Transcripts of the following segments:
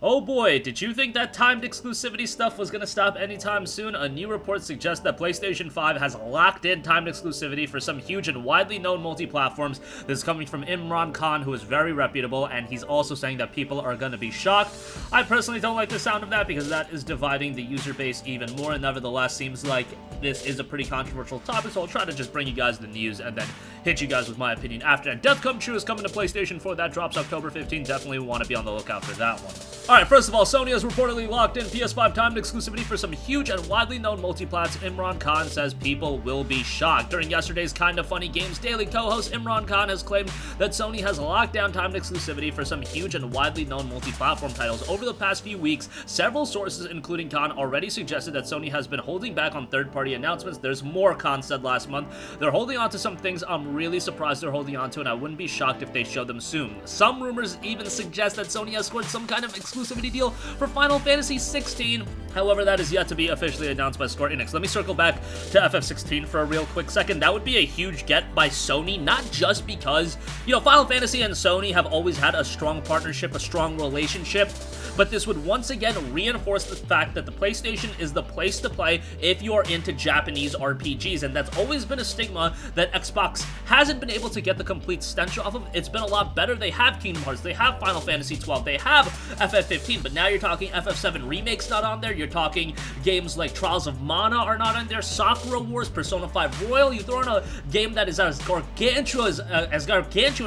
Oh boy, did you think that timed exclusivity stuff was gonna stop anytime soon? A new report suggests that PlayStation 5 has locked in timed exclusivity for some huge and widely known multi-platforms. This is coming from Imran Khan, who is very reputable, and he's also saying that people are gonna be shocked. I personally don't like the sound of that because that is dividing the user base even more, and nevertheless seems like this is a pretty controversial topic, so I'll try to just bring you guys the news and then hit you guys with my opinion after. And Death Come True is coming to PlayStation 4. That drops October 15. Definitely want to be on the lookout for that one. Alright, first of all, Sony has reportedly locked in PS5 timed exclusivity for some huge and widely known multiplats. Imran Khan says people will be shocked. During yesterday's Kinda Funny Games Daily, co-host Imran Khan has claimed that Sony has locked down timed exclusivity for some huge and widely known multi-platform titles. Over the past few weeks, several sources, including Khan, already suggested that Sony has been holding back on third-party announcements. There's more, Khan said last month. They're holding on to some things I'm really surprised they're holding on to, and I wouldn't be shocked if they show them soon. Some rumors even suggest that Sony has scored some kind of exclusivity deal for Final Fantasy 16. However, that is yet to be officially announced by Square Enix. Let me circle back to FF16 for a real quick second. That would be a huge get by Sony, not just because, Final Fantasy and Sony have always had a strong partnership, a strong relationship, but this would once again reinforce the fact that the PlayStation is the place to play if you are into Japanese RPGs, and that's always been a stigma that Xbox hasn't been able to get the complete stench off of. It's been a lot better. They have Kingdom Hearts, they have Final Fantasy 12, they have FF15, but now you're talking FF7 Remake's not on there, you're talking games like Trials of Mana are not on there, Sakura Wars, Persona 5 Royal, you throw in a game that is as gargantuan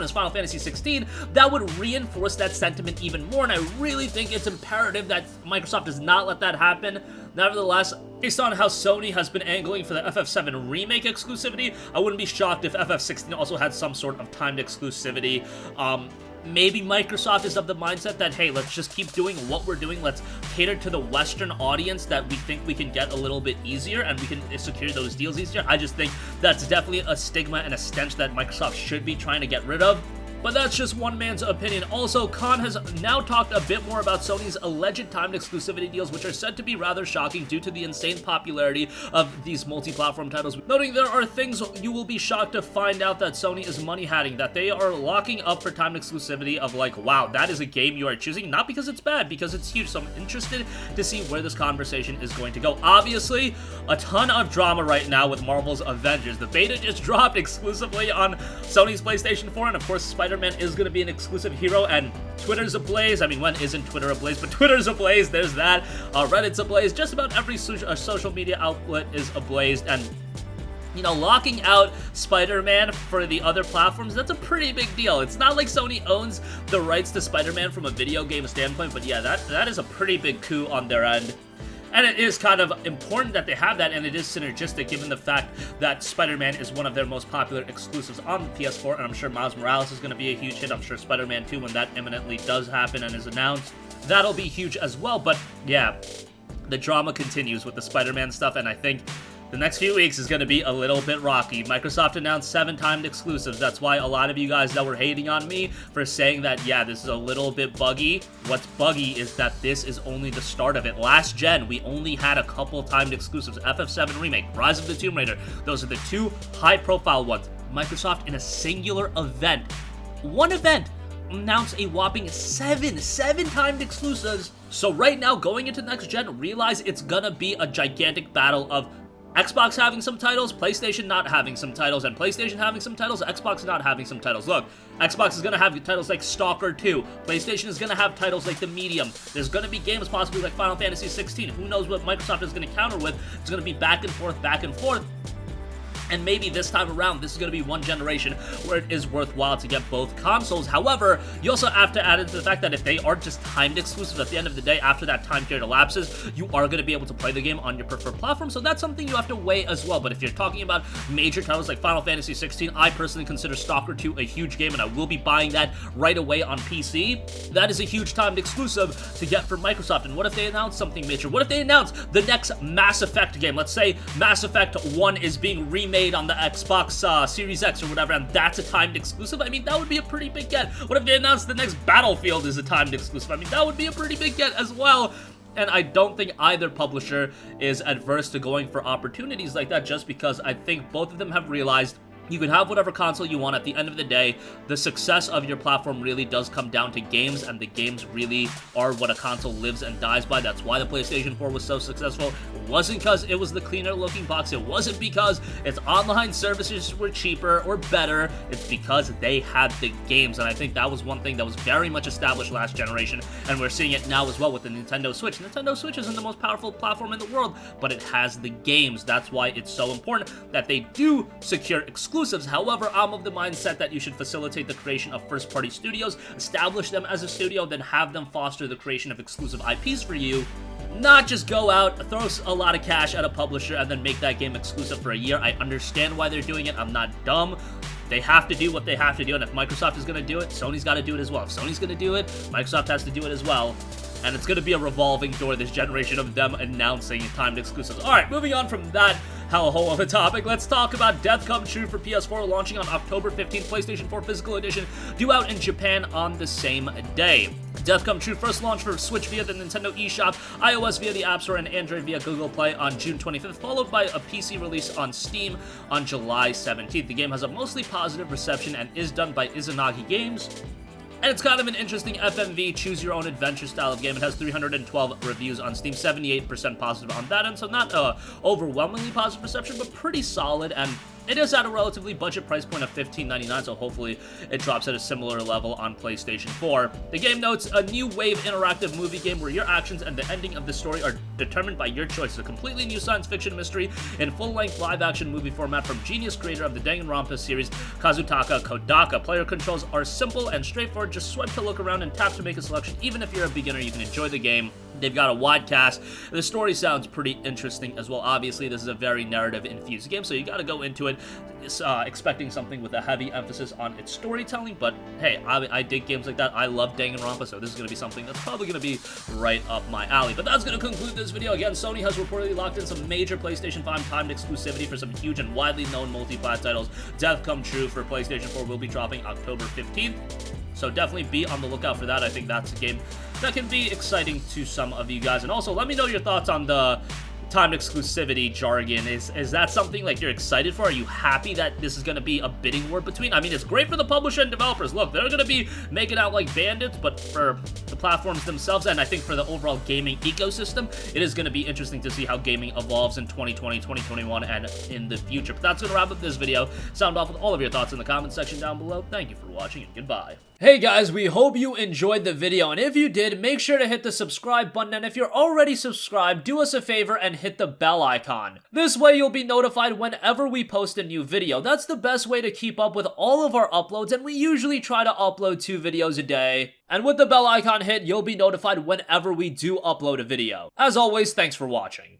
as Final Fantasy 16, that would reinforce that sentiment even more, and I really think it's imperative that Microsoft does not let that happen. Nevertheless, based on how Sony has been angling for the FF7 Remake exclusivity, I wouldn't be shocked if FF16 also had some sort of timed exclusivity. Maybe Microsoft is of the mindset that, hey, let's just keep doing what we're doing, let's cater to the Western audience that we think we can get a little bit easier, and we can secure those deals easier. I just think that's definitely a stigma and a stench that Microsoft should be trying to get rid of. But that's just one man's opinion. Also, Khan has now talked a bit more about Sony's alleged timed exclusivity deals, which are said to be rather shocking due to the insane popularity of these multi-platform titles, noting there are things you will be shocked to find out that Sony is money-hatting, that they are locking up for timed exclusivity of like, wow, that is a game you are choosing, not because it's bad, because it's huge. So I'm interested to see where this conversation is going to go. Obviously, a ton of drama right now with Marvel's Avengers. The beta just dropped exclusively on Sony's PlayStation 4, and of course, Spider-Man is going to be an exclusive hero, and Twitter's ablaze. I mean, when isn't Twitter ablaze? But Twitter's ablaze, there's that. Reddit's ablaze. Just about every social media outlet is ablaze, and locking out Spider-Man for the other platforms, that's a pretty big deal. It's not like Sony owns the rights to Spider-Man from a video game standpoint, but yeah, that is a pretty big coup on their end. And it is kind of important that they have that, and it is synergistic given the fact that Spider-Man is one of their most popular exclusives on the PS4, and I'm sure Miles Morales is going to be a huge hit. I'm sure Spider-Man 2, when that imminently does happen and is announced, that'll be huge as well. But yeah, the drama continues with the Spider-Man stuff, and I think the next few weeks is going to be a little bit rocky. Microsoft announced 7 timed exclusives. That's why a lot of you guys that were hating on me for saying that, yeah, this is a little bit buggy. What's buggy is that this is only the start of it. Last gen, we only had a couple timed exclusives. FF7 Remake, Rise of the Tomb Raider. Those are the 2 high-profile ones. Microsoft, in a singular event, one event, announced a whopping 7 timed exclusives. So right now, going into next gen, realize it's gonna be a gigantic battle of Xbox having some titles, PlayStation not having some titles, and PlayStation having some titles, Xbox not having some titles. Look, Xbox is going to have titles like Stalker 2. PlayStation is going to have titles like The Medium. There's going to be games possibly like Final Fantasy 16. Who knows what Microsoft is going to counter with? It's going to be back and forth, back and forth. And maybe this time around, this is going to be one generation where it is worthwhile to get both consoles. However, you also have to add into the fact that if they are just timed exclusives, at the end of the day, after that time period elapses, you are going to be able to play the game on your preferred platform. So that's something you have to weigh as well. But if you're talking about major titles like Final Fantasy 16, I personally consider Stalker 2 a huge game, and I will be buying that right away on PC. That is a huge timed exclusive to get from Microsoft. And what if they announce something major? What if they announce the next Mass Effect game? Let's say Mass Effect 1 is being remade on the Xbox Series X or whatever, and that's a timed exclusive. I mean, that would be a pretty big get. What if they announced the next Battlefield is a timed exclusive? I mean, that would be a pretty big get as well. And I don't think either publisher is adverse to going for opportunities like that, just because I think both of them have realized You can have whatever console you want. At the end of the day, the success of your platform really does come down to games, and the games really are what a console lives and dies by. That's why the PlayStation 4 was so successful. It wasn't because it was the cleaner looking box. It wasn't because its online services were cheaper or better. It's because they had the games, and I think that was one thing that was very much established last generation, and we're seeing it now as well with the Nintendo Switch. Nintendo Switch isn't the most powerful platform in the world, but it has the games. That's why it's so important that they do secure exclusives. However, I'm of the mindset that you should facilitate the creation of first-party studios, establish them as a studio, then have them foster the creation of exclusive IPs for you. Not just go out, throw a lot of cash at a publisher, and then make that game exclusive for a year. I understand why they're doing it. I'm not dumb. They have to do what they have to do, and if Microsoft is going to do it, Sony's got to do it as well. If Sony's going to do it, Microsoft has to do it as well. And it's going to be a revolving door this generation of them announcing timed exclusives. Alright, moving on from that hellhole of a topic, let's talk about Death Come True for PS4, launching on October 15th, PlayStation 4 Physical Edition, due out in Japan on the same day. Death Come True first launched for Switch via the Nintendo eShop, iOS via the App Store, and Android via Google Play on June 25th, followed by a PC release on Steam on July 17th. The game has a mostly positive reception and is done by Izanagi Games. And it's kind of an interesting FMV, choose-your-own-adventure style of game. It has 312 reviews on Steam, 78% positive on that end, so not overwhelmingly positive reception, but pretty solid, and it is at a relatively budget price point of $15.99, so hopefully it drops at a similar level on PlayStation 4. The game notes a new wave interactive movie game where your actions and the ending of the story are determined by your choice. A completely new science fiction mystery in full-length live-action movie format from genius creator of the Danganronpa series, Kazutaka Kodaka. Player controls are simple and straightforward. Just swipe to look around and tap to make a selection. Even if you're a beginner, you can enjoy the game. They've got a wide cast. The story sounds pretty interesting as well. Obviously, this is a very narrative-infused game, so you gotta go into it expecting something with a heavy emphasis on its storytelling, but hey, I dig games like that. I love Danganronpa, so this is gonna be something that's probably gonna be right up my alley. But that's gonna conclude this video. Again, Sony has reportedly locked in some major PlayStation 5 timed exclusivity for some huge and widely known multi-plat titles. Death Come True for PlayStation 4 will be dropping October 15th. So definitely be on the lookout for that. I think that's a game that can be exciting to some of you guys. And also, let me know your thoughts on the timed exclusivity jargon. Is that something like you're excited for? Are you happy that this is going to be a bidding war between? I mean, it's great for the publisher and developers. Look, they're going to be making out like bandits, but for the platforms themselves, and I think for the overall gaming ecosystem, it is going to be interesting to see how gaming evolves in 2020, 2021, and in the future. But that's going to wrap up this video. Sound off with all of your thoughts in the comment section down below. Thank you for watching, and goodbye. Hey guys, we hope you enjoyed the video, and if you did, make sure to hit the subscribe button, and if you're already subscribed, do us a favor and hit the bell icon. This way you'll be notified whenever we post a new video. That's the best way to keep up with all of our uploads, and we usually try to upload 2 videos a day. And with the bell icon hit, you'll be notified whenever we do upload a video. As always, thanks for watching.